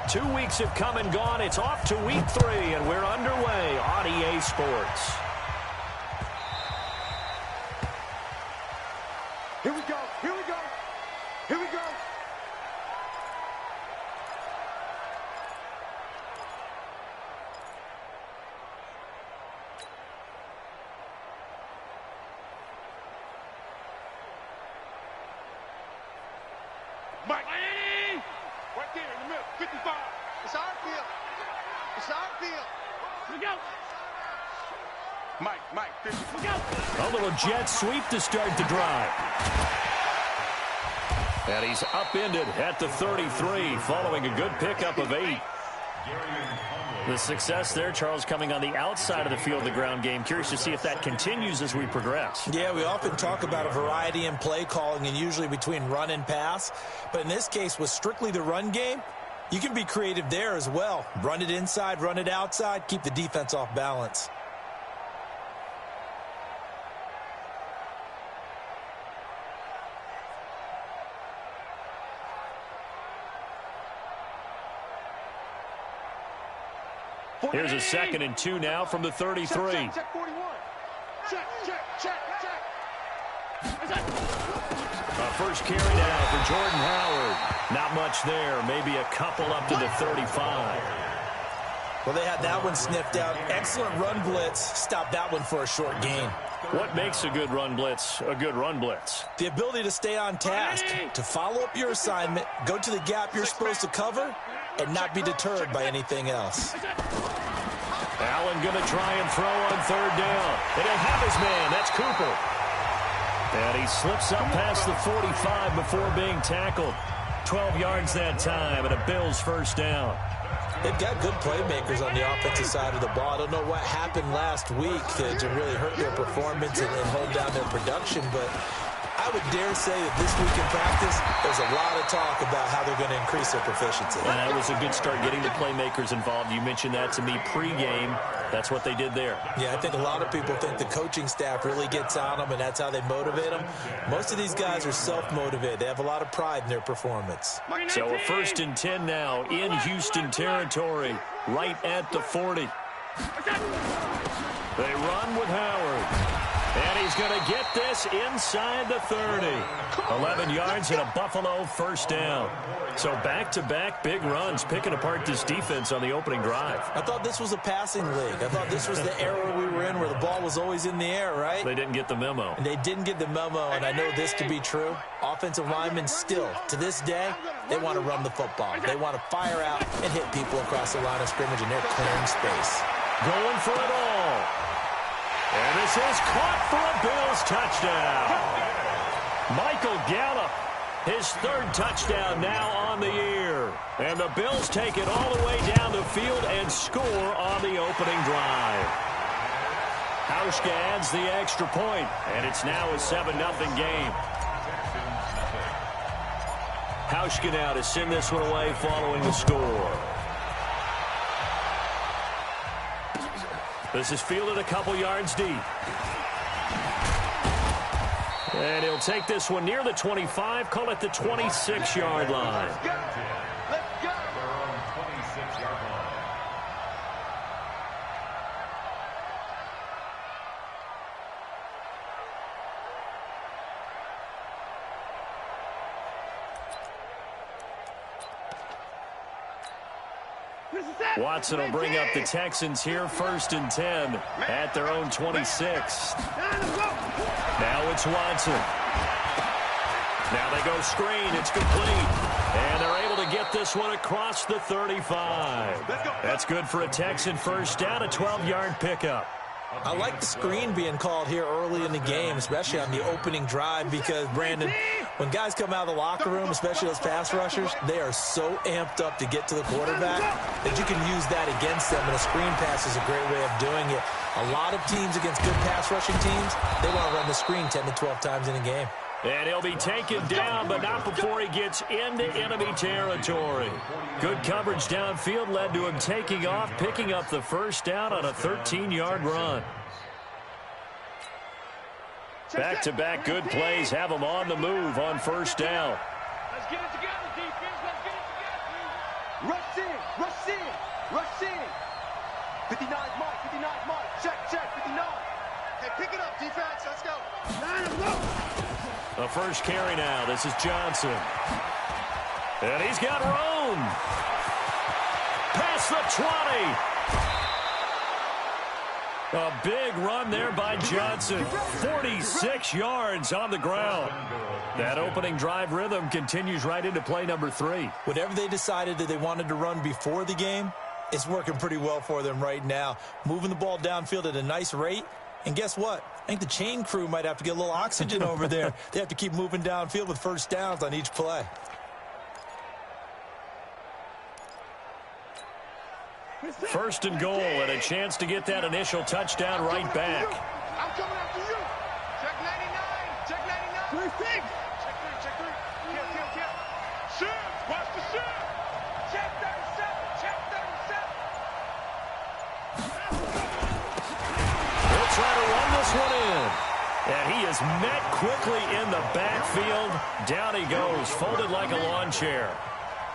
2 weeks have come and gone. It's off to week 3, and we're underway on EA Sports. Here we go. Here we go. Here we go. Mike. Right there in the middle. 55. It's our field. It's our field. Here we go. Mike, 50. Go. A little jet sweep to start the drive. And he's upended at the 33 following a good pickup of 8. The success there, Charles, coming on the outside of the field, the ground game. Curious to see if that continues as we progress. Yeah, we often talk about a variety in play calling and usually between run and pass. But in this case, with strictly the run game, you can be creative there as well. Run it inside, run it outside, keep the defense off balance. Here's a 2nd and 2 now from the 33. Check 41. Check. A first carry now for Jordan Howard. Not much there. Maybe a couple up to the 35. Well, they had that one sniffed out. Excellent run blitz. Stop that one for a short gain. What makes a good run blitz a good run blitz? The ability to stay on task, to follow up your assignment, go to the gap you're supposed to cover, and not be deterred by anything else. Allen going to try and throw on 3rd down. And they have his man. That's Cooper. And he slips up past the 45 before being tackled. 12 yards that time, and a Bills first down. They've got good playmakers on the offensive side of the ball. I don't know what happened last week to really hurt their performance and hold down their production, but I would dare say that this week in practice, there's a lot of talk about how they're going to increase their proficiency. And that was a good start getting the playmakers involved. You mentioned that to me pregame. That's what they did there. Yeah, I think a lot of people think the coaching staff really gets on them, and that's how they motivate them. Most of these guys are self-motivated. They have a lot of pride in their performance. So a 1st and 10 now in Houston territory, right at the 40. They run with Howard. And he's going to get this inside the 30. 11 yards and a Buffalo first down. So back-to-back big runs, picking apart this defense on the opening drive. I thought this was a passing league. I thought this was the era we were in where the ball was always in the air, right? They didn't get the memo. And they didn't get the memo, and I know this to be true. Offensive linemen still, to this day, they want to run the football. They want to fire out and hit people across the line of scrimmage, and they're clearing space. Going for it all. And this is caught for a Bills touchdown. Michael Gallup, his 3rd touchdown now on the year. And the Bills take it all the way down the field and score on the opening drive. Hauschka adds the extra point, and it's now a 7-0 game. Hauschka now to send this one away following the score. This is fielded a couple yards deep. And he'll take this one near the 25, call it the 26-yard line. Let's go. Watson will bring up the Texans here, 1st and 10 at their own 26. Now it's Watson. Now they go screen. It's complete. And they're able to get this one across the 35. That's good for a Texan first down, a 12-yard pickup. I like the screen being called here early in the game, especially on the opening drive, because, Brandon, when guys come out of the locker room, especially those pass rushers, they are so amped up to get to the quarterback that you can use that against them, and a screen pass is a great way of doing it. A lot of teams against good pass rushing teams, they want to run the screen 10 to 12 times in a game. And he'll be taken down, but not before he gets into enemy territory. Good coverage downfield led to him taking off, picking up the first down on a 13-yard run. Back-to-back good plays have him on the move on first down. Let's get it together, defense. Let's get it together. Rush in, rush in, rush in. 59's Mike, 59's Mike. Check, 59. Hey, pick it up, defense. Let's go. The first carry now. This is Johnson. And he's got room. Past the 20. A big run there by Johnson. 46 yards on the ground. That opening drive rhythm continues right into play number 3. Whatever they decided that they wanted to run before the game, it's working pretty well for them right now. Moving the ball downfield at a nice rate. And guess what? I think the chain crew might have to get a little oxygen over there. They have to keep moving downfield with first downs on each play. First and goal and a chance to get that initial touchdown right back. I'm coming after you. Check 99. Check 99. 3-6. Check 3. Check 3. Kill. Shoot. Watch the shoot. Check 37. Check 37. They'll try to run this one in. And he is met quickly in the backfield. Down he goes, folded like a lawn chair.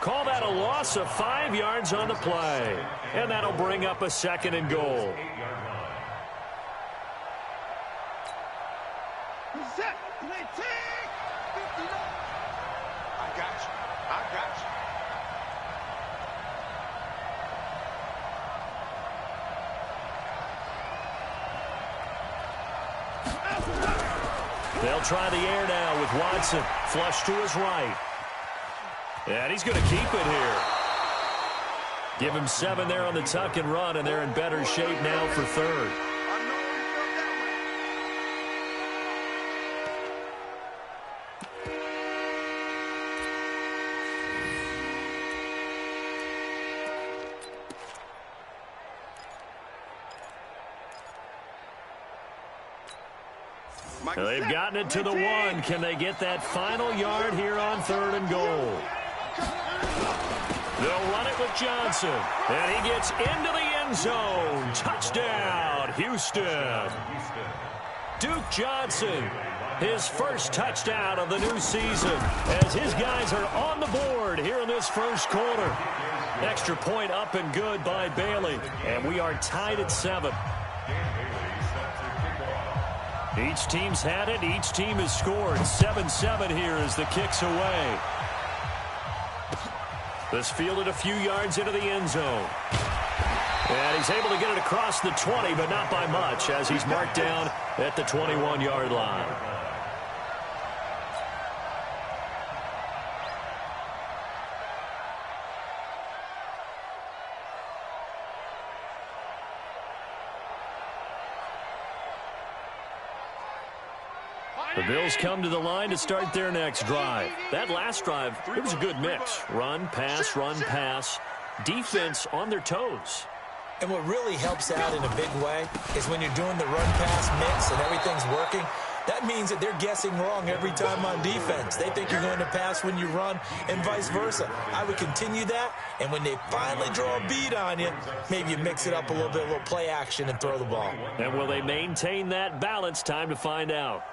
Call that a loss of 5 yards on the play. And that'll bring up a second and goal. Set. Play take. 59. I got you. They'll try the air now with Watson. Flush to his right. And he's going to keep it here. Give him 7 there on the tuck and run, and they're in better shape now for third. They've gotten it to the 1. Can they get that final yard here on third and goal? They'll run it with Johnson. And he gets into the end zone. Touchdown, Houston. Duke Johnson, his first touchdown of the new season, as his guys are on the board here in this first quarter. Extra point up and good by Bailey. And we are tied at 7. Each team's had it. Each team has scored. 7-7 here as the kick's away. This fielded a few yards into the end zone. And he's able to get it across the 20, but not by much, as he's marked down at the 21-yard line. The Bills come to the line to start their next drive. That last drive, it was a good mix. Run, pass, defense on their toes. And what really helps out in a big way is when you're doing the run-pass mix and everything's working, that means that they're guessing wrong every time on defense. They think you're going to pass when you run and vice versa. I would continue that, and when they finally draw a bead on you, maybe you mix it up a little play action and throw the ball. And will they maintain that balance? Time to find out.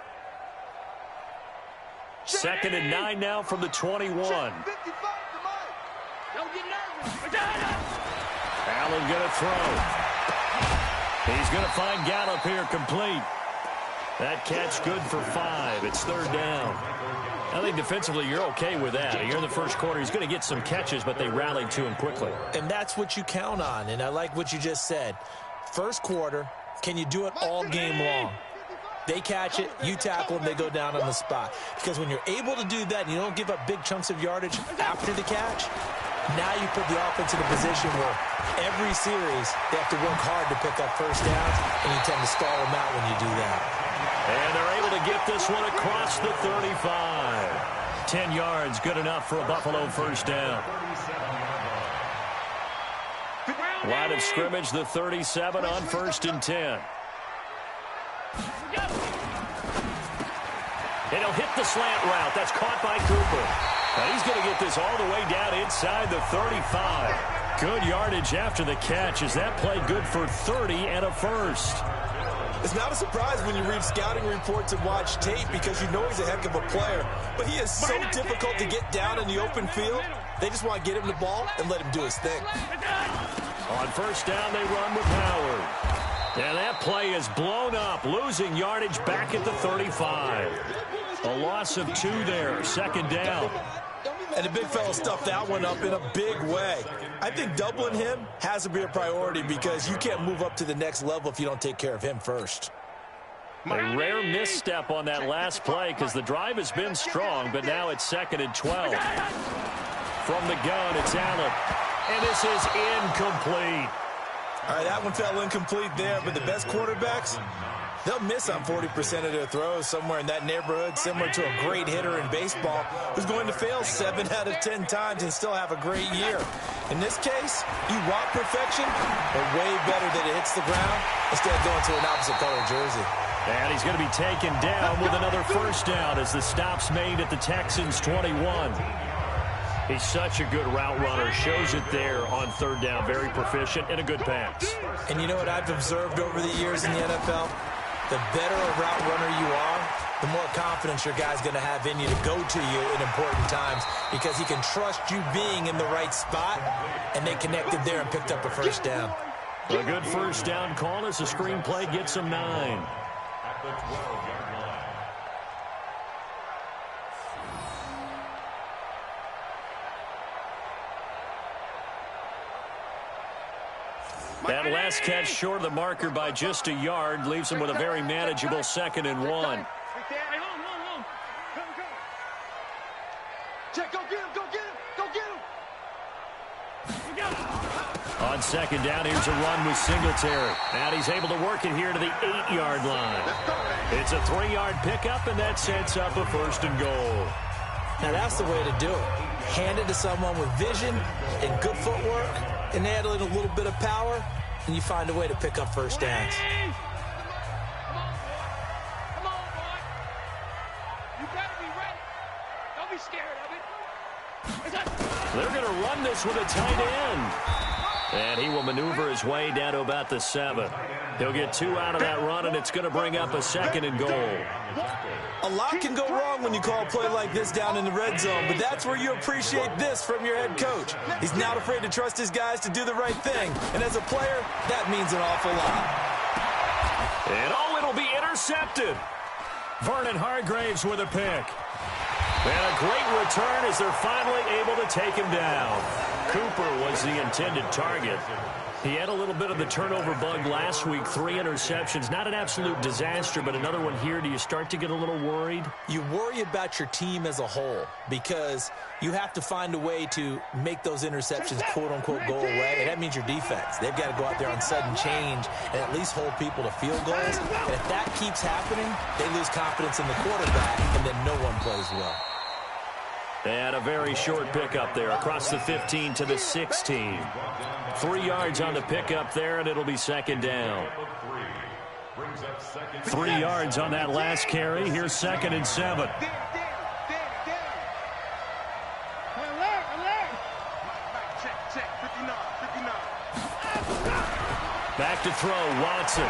2nd and 9 now from the 21. Allen going to throw. He's going to find Gallup here complete. That catch good for 5. It's third down. I think defensively you're okay with that. Here in the first quarter, he's going to get some catches, but they rallied to him quickly. And that's what you count on, and I like what you just said. First quarter, can you do it all game long? They catch it, you tackle them, they go down on the spot. Because when you're able to do that and you don't give up big chunks of yardage after the catch, now you put the offense in a position where every series they have to work hard to pick up first downs, and you tend to stall them out when you do that. And they're able to get this one across the 35. 10 yards, good enough for a Buffalo first down. Line of scrimmage, the 37 on 1st and 10. And he'll hit the slant route. That's caught by Cooper. And he's going to get this all the way down inside the 35. Good yardage after the catch as that play good for 30 and a first. It's not a surprise when you read scouting reports and watch tape because you know he's a heck of a player. But he is so difficult to get down in the open field. They just want to get him the ball and let him do his thing. On first down, they run with Howard. And that play is blown up, losing yardage back at the 35. A loss of 2 there, second down. And the big fella stuffed that one up in a big way. I think doubling him has to be a priority because you can't move up to the next level if you don't take care of him first. A rare misstep on that last play because the drive has been strong, but now it's 2nd and 12. From the gun, it's Allen. And this is incomplete. All right, that one fell incomplete there, but the best quarterbacks, they'll miss on 40% of their throws somewhere in that neighborhood, similar to a great hitter in baseball who's going to fail 7 out of 10 times and still have a great year. In this case, you want perfection, but way better that it hits the ground instead of going to an opposite color jersey. And he's going to be taken down with another first down as the stop's made at the Texans' 21. He's such a good route runner. Shows it there on 3rd down. Very proficient and a good pass. And you know what I've observed over the years in the NFL? The better a route runner you are, the more confidence your guy's going to have in you to go to you in important times because he can trust you being in the right spot, and they connected there and picked up a first down. A good first down call as the screenplay gets him 9. That last catch short of the marker by just a yard leaves him with a very manageable 2nd and 1. Check, go get him, go get him, go get him. On 2nd down, here's a run with Singletary. And he's able to work it here to the 8-yard line. It's a 3-yard pickup, and that sets up a 1st and goal. Now that's the way to do it. Hand it to someone with vision and good footwork, and add in a little bit of power, and you find a way to pick up first downs. Come on, boy. You better be ready. Don't be scared of it. They're going to run this with a tight end. And he will maneuver his way down to about the 7. He'll get 2 out of that run, and it's going to bring up a 2nd and goal. A lot can go wrong when you call a play like this down in the red zone, but that's where you appreciate this from your head coach. He's not afraid to trust his guys to do the right thing, and as a player, that means an awful lot. And it'll be intercepted. Vernon Hargreaves with a pick. And a great return as they're finally able to take him down. Cooper was the intended target. He had a little bit of the turnover bug last week, 3 interceptions. Not an absolute disaster, but another one here. Do you start to get a little worried? You worry about your team as a whole because you have to find a way to make those interceptions, quote-unquote, go away, and that means your defense. They've got to go out there on sudden change and at least hold people to field goals. And if that keeps happening, they lose confidence in the quarterback, and then no one plays well. And a very short pickup there across the 15 to the 16. 3 yards on the pickup there, and it'll be 2nd down. 3 yards on that last carry. Here's 2nd and 7. Back to throw, Watson.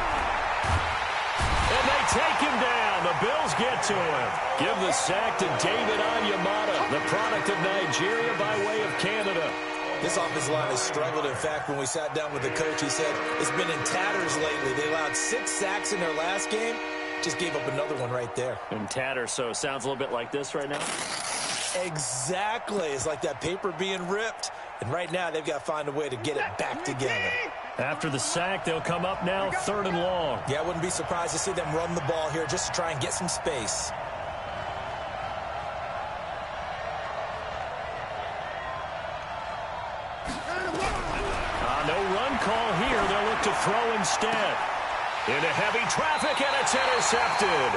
And they take him down. The Bills get to him. Give the sack to David Onyemata, the product of Nigeria by way of Canada. This offensive line has struggled. In fact, when we sat down with the coach, he said it's been in tatters lately. They allowed 6 sacks in their last game. Just gave up another one right there. In tatters, so it sounds a little bit like this right now? Exactly. It's like that paper being ripped. And right now, they've got to find a way to get it back together. After the sack, they'll come up now 3rd and long. Yeah, I wouldn't be surprised to see them run the ball here just to try and get some space. No run call here. They'll look to throw instead. Into heavy traffic, and it's intercepted.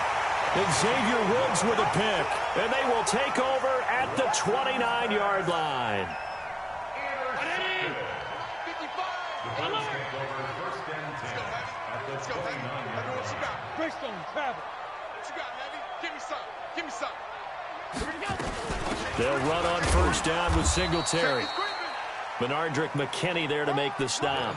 And Xavier Woods with a pick. And they will take over at the 29-yard line. Let's go, Levy. I know what you got. Greystone, travel. What you got, Levy? Give me some. Give me some. Here we go. They'll run on first down with Singletary. Benardrick McKinney there to make the stop.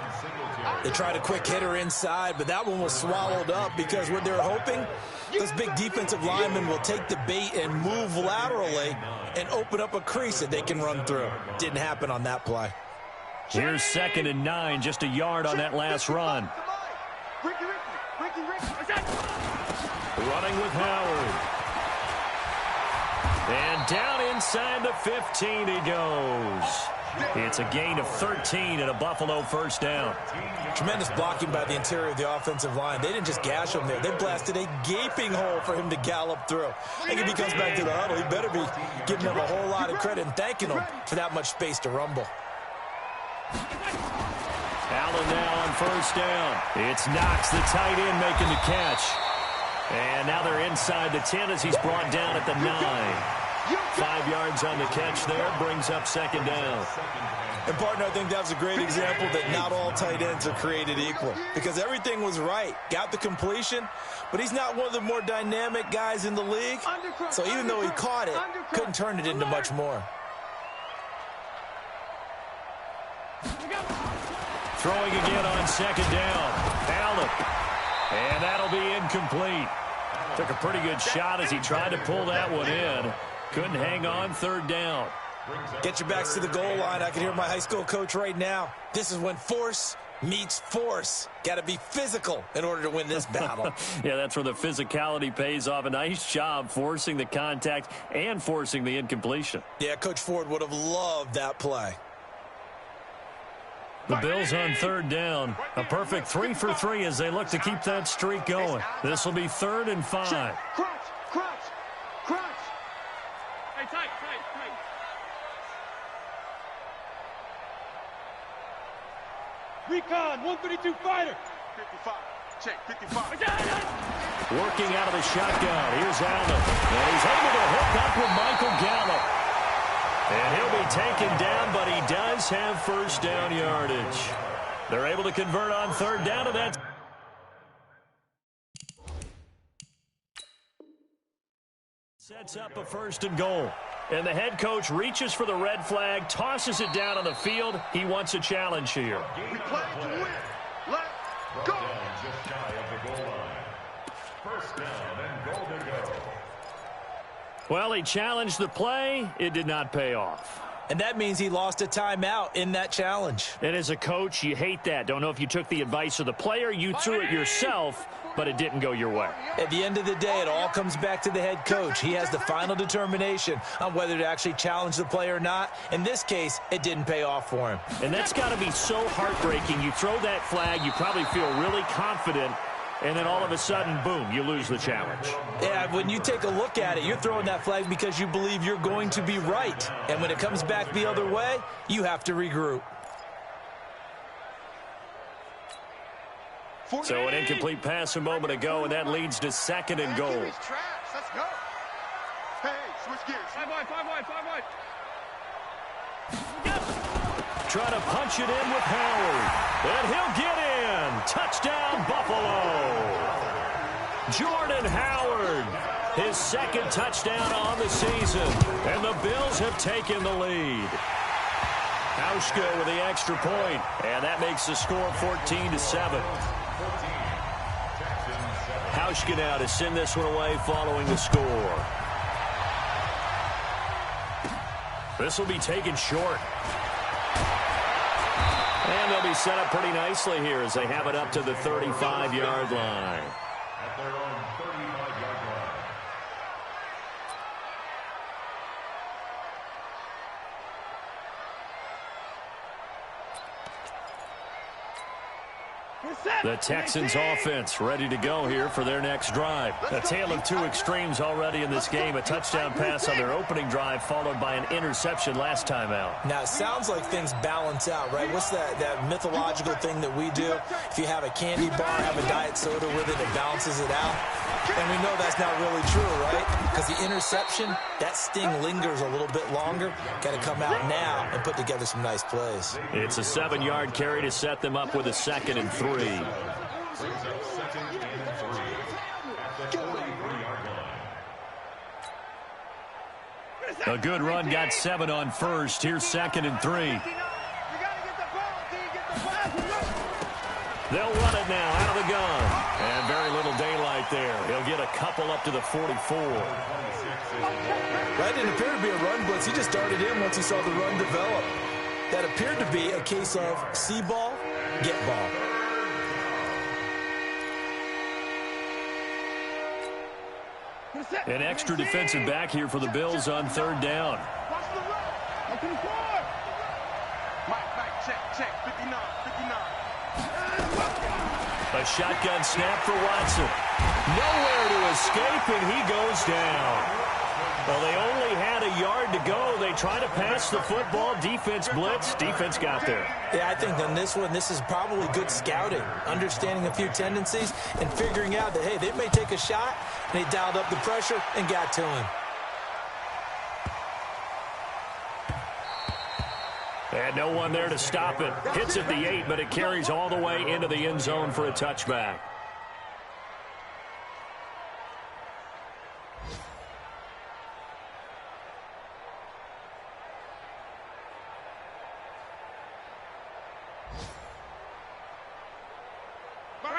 They tried a quick hitter inside, but that one was swallowed up because what they're hoping, those big defensive linemen will take the bait and move laterally and open up a crease that they can run through. Didn't happen on that play. Here's 2nd and 9, just a yard on that last run. Running with Howard. And down inside the 15 he goes. It's a gain of 13 and a Buffalo first down. Tremendous blocking by the interior of the offensive line. They didn't just gash him there. They blasted a gaping hole for him to gallop through. I think if he comes back to the huddle, he better be giving them a whole lot of credit and thanking them for that much space to rumble. Allen now on first down. It's Knox, the tight end, making the catch. And now they're inside the 10 as he's brought down at the 9. 5 yards on the catch there, brings up 2nd down. And, partner, I think that was a great example that not all tight ends are created equal because everything was right. Got the completion, but he's not one of the more dynamic guys in the league. So even though he caught it, couldn't turn it into much more. Throwing again on 2nd down. Allen. And that'll be incomplete. Took a pretty good shot as he tried to pull that one in. Couldn't hang on, 3rd down. Get your backs to the goal line. I can hear my high school coach right now. This is when force meets force. Got to be physical in order to win this battle. Yeah, that's where the physicality pays off. A nice job forcing the contact and forcing the incompletion. Yeah, Coach Ford would have loved that play. The Bills on 3rd down. A perfect 3 for 3 as they look to keep that streak going. This will be 3rd and 5. Crunch. Hey, tight. Recon, 132 fighter. 55. Check, 55. Working out of the shotgun. Here's Allen. And he's able to hook up with Michael Gallup. And he'll be taken down, but he does have first down yardage. They're able to convert on 3rd down, and that's sets up a 1st and goal. And the head coach reaches for the red flag, tosses it down on the field. He wants a challenge here. We play to win. Let's go. Just shy of the goal line. First down and goal to go. Well, he challenged the play. It did not pay off. And that means he lost a timeout in that challenge. And as a coach, you hate that. Don't know if you took the advice of the player, you threw it yourself, but it didn't go your way. At the end of the day, it all comes back to the head coach. He has the final determination on whether to actually challenge the play or not. In this case, it didn't pay off for him. And that's got to be so heartbreaking. You throw that flag, you probably feel really confident, and then all of a sudden, boom, you lose the challenge. Yeah, when you take a look at it, you're throwing that flag because you believe you're going to be right. And when it comes back the other way, you have to regroup. So an incomplete pass a moment ago, and that leads to 2nd and goal. Let's go. Hey, switch gears. 5 wide. Trying to punch it in with Howard. And he'll get in. Touchdown, Buffalo. Jordan Howard. His 2nd touchdown on the season. And the Bills have taken the lead. Hauschka with the extra point. And that makes the score 14-7. Hauschka now to send this one away following the score. This will be taken short. And they'll be set up pretty nicely here as they have it up to the 35-yard line. At their own 35-yard line. The Texans offense ready to go here for their next drive. A tale of two extremes already in this game. A touchdown pass on their opening drive followed by an interception last time out. Now, it sounds like things balance out, right? What's that mythological thing that we do? If you have a candy bar, have a diet soda with it, it balances it out. And we know that's not really true, right? Because the interception, that sting lingers a little bit longer. Got to come out now and put together some nice plays. It's a 7-yard carry to set them up with a 2nd and 3. A good run, got 7 on first. Here's 2nd and 3. They'll run it now out of the gun. And very little daylight there. He'll get a couple up to the 44. That didn't appear to be a run blitz. He just darted in once he saw the run develop. That appeared to be a case of see ball, get ball. An extra defensive back here for the Bills on third down. Watch the run. Up to the floor. Mike, check. 59. A shotgun snap for Watson. Nowhere to escape, and he goes down. Well, they only had a yard to go. They try to pass the football. Defense blitz. Defense got there. Yeah, I think on this one, this is probably good scouting, understanding a few tendencies, and figuring out that, hey, they may take a shot, and they dialed up the pressure and got to him. And no one there to stop it. Hits at the 8, but it carries all the way into the end zone for a touchback.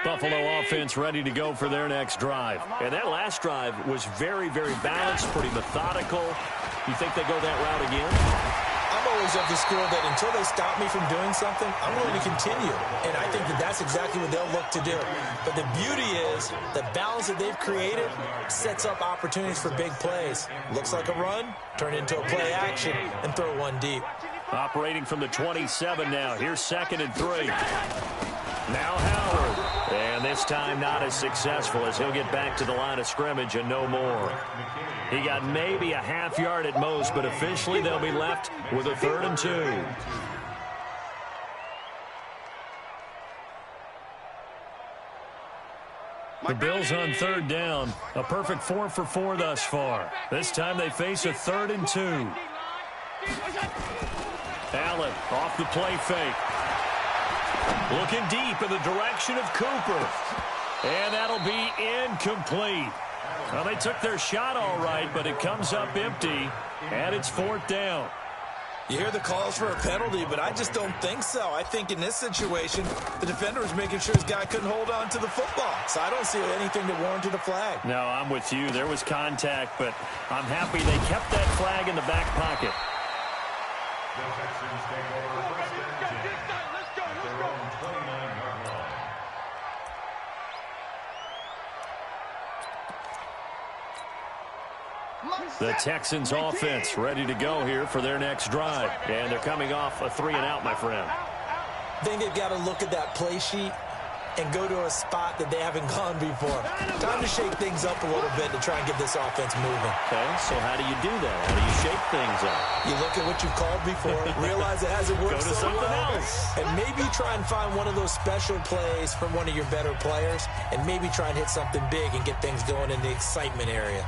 Buffalo offense ready to go for their next drive. And that last drive was very, very balanced, pretty methodical. You think they go that route again? I'm always of the school that until they stop me from doing something, I'm willing to continue. And I think that that's exactly what they'll look to do. But the beauty is the balance that they've created sets up opportunities for big plays. Looks like a run, turn into a play action, and throw one deep. Operating from the 27 now. Here's 2nd and 3. Now Howard. And this time not as successful as he'll get back to the line of scrimmage and no more. He got maybe a half yard at most, but officially they'll be left with a 3rd and 2. The Bills on 3rd down. A perfect 4 for 4 thus far. This time they face a 3rd and 2. Allen off the play fake. Looking deep in the direction of Cooper. And that'll be incomplete. Well, they took their shot all right, but it comes up empty, and it's 4th down. You hear the calls for a penalty, but I just don't think so. I think in this situation, the defender was making sure his guy couldn't hold on to the football. So I don't see anything that warranted a flag. No, I'm with you. There was contact, but I'm happy they kept that flag in the back pocket. The Texans take over 1st and 10 at their own 29-yard line. The Texans offense ready to go here for their next drive. And they're coming off a 3-and-out, my friend. I think they've got to look at that play sheet and go to a spot that they haven't gone before. Time to shake things up a little bit to try and get this offense moving. Okay, so how do you do that? How do you shake things up? You look at what you've called before, realize it hasn't worked Go to so something well, else. and maybe try and find one of those special plays from one of your better players, and maybe try and hit something big and get things going in the excitement area.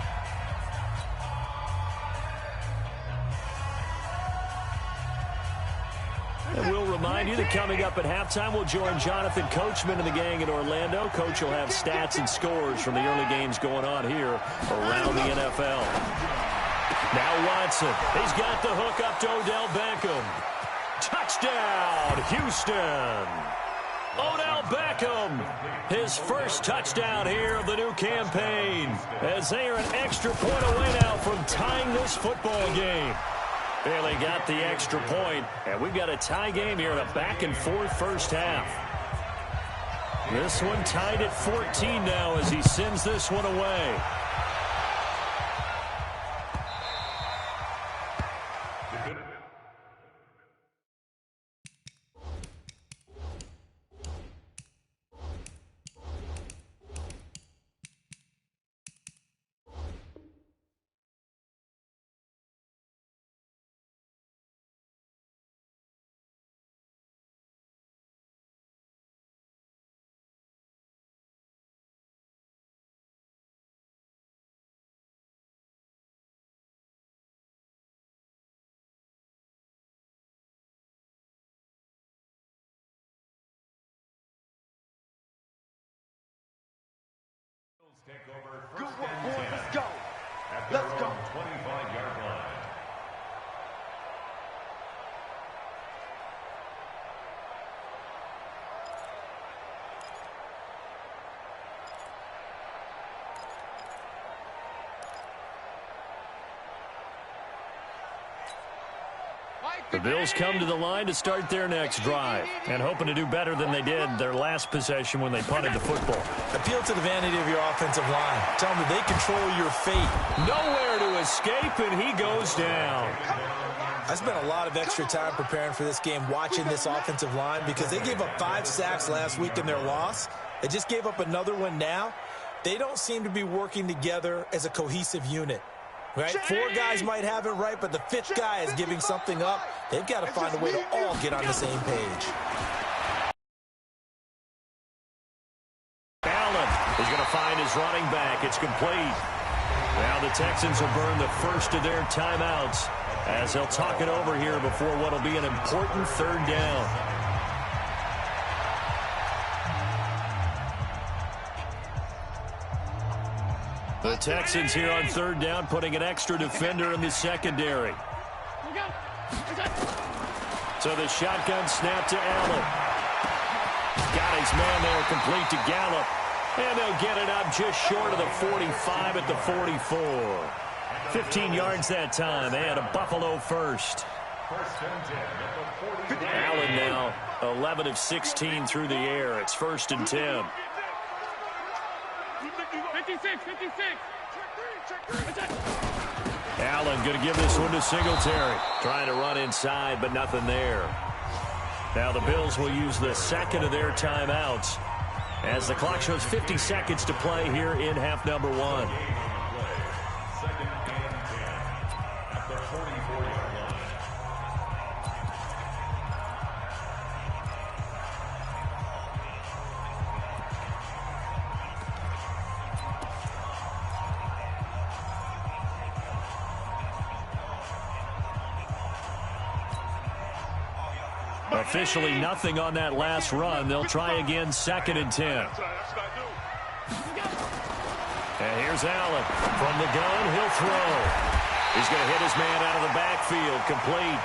And we'll remind you that coming up at halftime, we'll join Jonathan Coachman and the gang in Orlando. Coach will have stats and scores from the early games going on here around the NFL. Now Watson. He's got the hook up to Odell Beckham. Touchdown, Houston. Odell Beckham, his first touchdown here of the new campaign, as they are an extra point away now from tying this football game. Well, they got the extra point, and we've got a tie game here in a back-and-forth first half. This one tied at 14 now as he sends this one away. Take over Good 1st work, and boy. 10 Let's go. at their Let's go. own 25-yard line. The Bills come to the line to start their next drive and hoping to do better than they did their last possession when they punted the football. Appeal to the vanity of your offensive line. Tell them that they control your fate. Nowhere to escape, and he goes down. I spent a lot of extra time preparing for this game watching this offensive line because they gave up 5 sacks last week in their loss. They just gave up another one now. They don't seem to be working together as a cohesive unit. Right? 4 guys might have it right, but the 5th guy is giving something up. They've got to find a way to all get on the same page. Allen is going to find his running back. It's complete. Now the Texans will burn the first of their timeouts as they'll talk it over here before what will be an important 3rd down. The Texans here on 3rd down, putting an extra defender in the secondary. So the shotgun snap to Allen. Got his man there, complete to Gallup. And they'll get it up just short of the 45 at the 44. 15 yards that time, and a Buffalo first. Allen now 11 of 16 through the air. It's 1st and 10. 56. Allen going to give this one to Singletary. Trying to run inside, but nothing there. Now the Bills will use the 2nd of their timeouts as the clock shows 50 seconds to play here in half number 1. Officially nothing on that last run. They'll try again, 2nd and 10. And here's Allen. From the gun, he'll throw. He's going to hit his man out of the backfield, complete.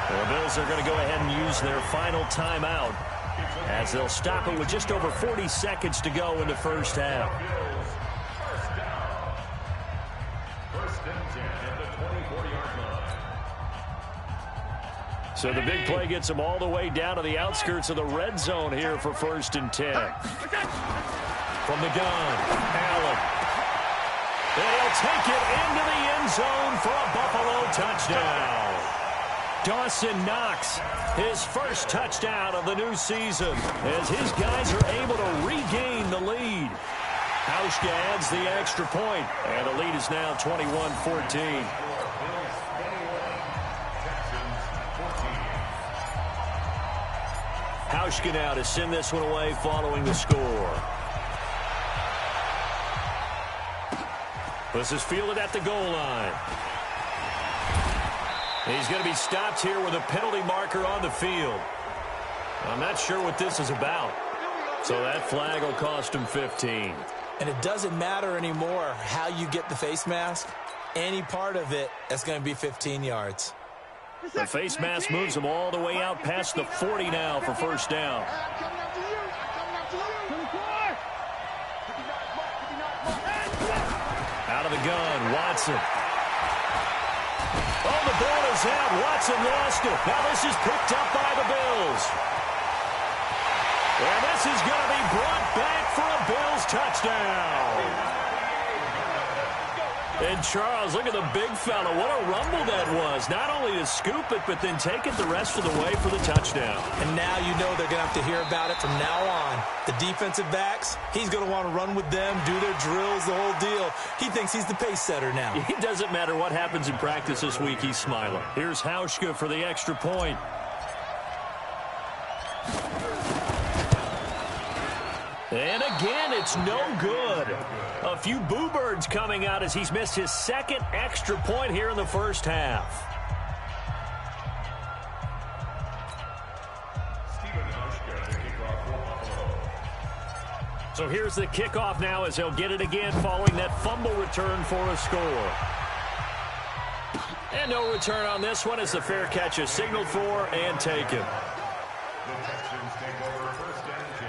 The Bills are going to go ahead and use their final timeout as they'll stop it with just over 40 seconds to go in the first half. So the big play gets them all the way down to the outskirts of the red zone here for 1st and 10. From the gun, Allen. And he'll take it into the end zone for a Buffalo touchdown. Dawson Knox, his first touchdown of the new season as his guys are able to regain the lead. Hauschka adds the extra point, and the lead is now 21-14. Hauschka now to send this one away following the score. This is fielded at the goal line. He's going to be stopped here with a penalty marker on the field. I'm not sure what this is about. So that flag will cost him 15. And it doesn't matter anymore how you get the face mask. Any part of it, that's going to be 15 yards. The face mask moves him all the way out past the 40 now for 1st down. Out of the gun, Watson. Oh, the ball is out. Watson lost it. Now this is picked up by the Bills. And this is going to be brought back for a Bills touchdown. And Charles, look at the big fella. What a rumble that was. Not only to scoop it, but then take it the rest of the way for the touchdown. And now you know they're going to have to hear about it from now on. The defensive backs, he's going to want to run with them, do their drills, the whole deal. He thinks he's the pace setter now. It doesn't matter what happens in practice this week, he's smiling. Here's Hauschka for the extra point. And again, it's no good. A few boo birds coming out as he's missed his 2nd extra point here in the first half. So here's the kickoff now as they'll get it again following that fumble return for a score. And no return on this one as the fair catch is signaled for and taken. The Texans take over 1st and 10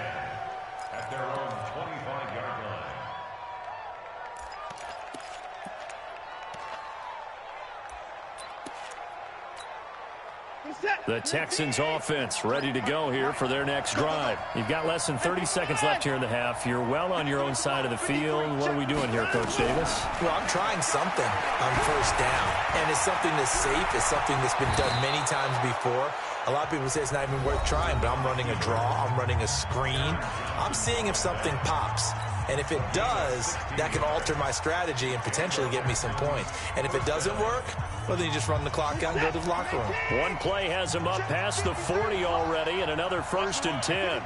at their own 25-yard line. The Texans offense ready to go here for their next drive. You've got less than 30 seconds left here in the half. You're well on your own side of the field. What are we doing here, Coach Davis? Well, I'm trying something on first down, and it's something that's safe. It's something that's been done many times before. A lot of people say it's not even worth trying, but I'm running a draw. I'm running a screen. I'm seeing if something pops. And if it does, that can alter my strategy and potentially get me some points. And if it doesn't work, well, then you just run the clock out and go to the locker room. One play has him up past the 40 already, and another 1st and 10. Let's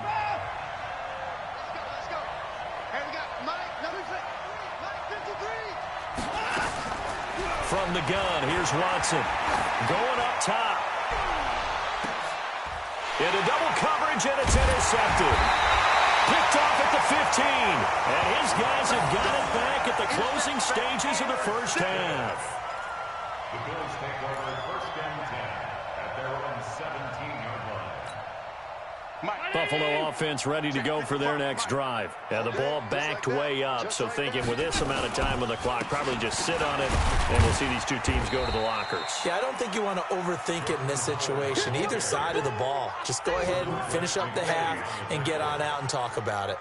go. Hey, we got Mike, number 53. From the gun, here's Watson. Going up top. Into double coverage, and it's intercepted. Picked off at the 15. And his guys have got it back at the closing stages of the first half. The Bills take over 1st and 10 at their own 17-yard line. Buffalo offense ready to go for their next drive. And the ball backed way up, so thinking with this amount of time on the clock, probably just sit on it, and we'll see these two teams go to the lockers. Yeah, I don't think you want to overthink it in this situation. Either side of the ball. Just go ahead and finish up the half and get on out and talk about it.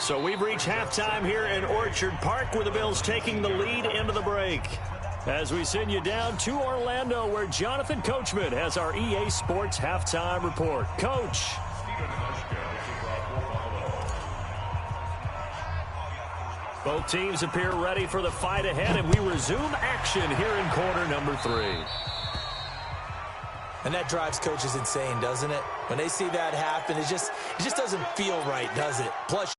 So we've reached halftime here in Orchard Park, where the Bills taking the lead into the break. As we send you down to Orlando, where Jonathan Coachman has our EA Sports halftime report. Coach. Both teams appear ready for the fight ahead, and we resume action here in quarter number 3. And that drives coaches insane, doesn't it? When they see that happen, it just doesn't feel right, does it? Plus,